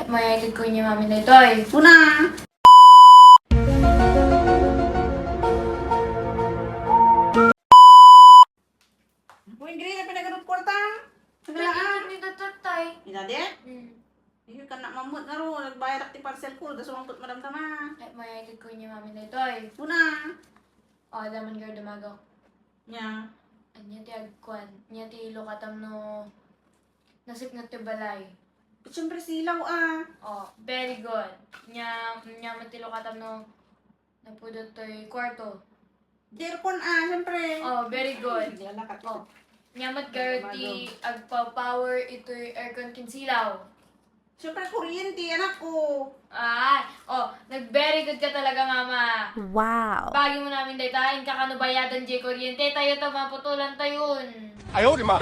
Mayatid ko niya mami na ito ay. Una! Buwing gini na pinaganong kwarta. Nagalaan. Hindi na tatay. Inade? Iyo ka na mamut na ro. Nagbayad akti parcel ko. Das umangkot madam tama. Mayatid ko niya mami na ito ay. Una! O, daman girl dumagaw. Nya. Anya ti agkwan. Anya ti ilokatam no nasip na ti balay. Siyempre silaw ah. Oh, very good. Nya matilokatam no napudot to'y kwarto. Jerpon ah, siyempre. Oh, very good. Lalakat Oh, nyamat garti agpa-power ito'y aircon kinsilaw. Siyempre kuryente, anak ko. Nag-very good ka talaga, mama. Wow. Bagi mo namin daytahin, kakanubayadan, J. Kuryente, tayo to, maputulan tayo yun. Ayaw, di ma.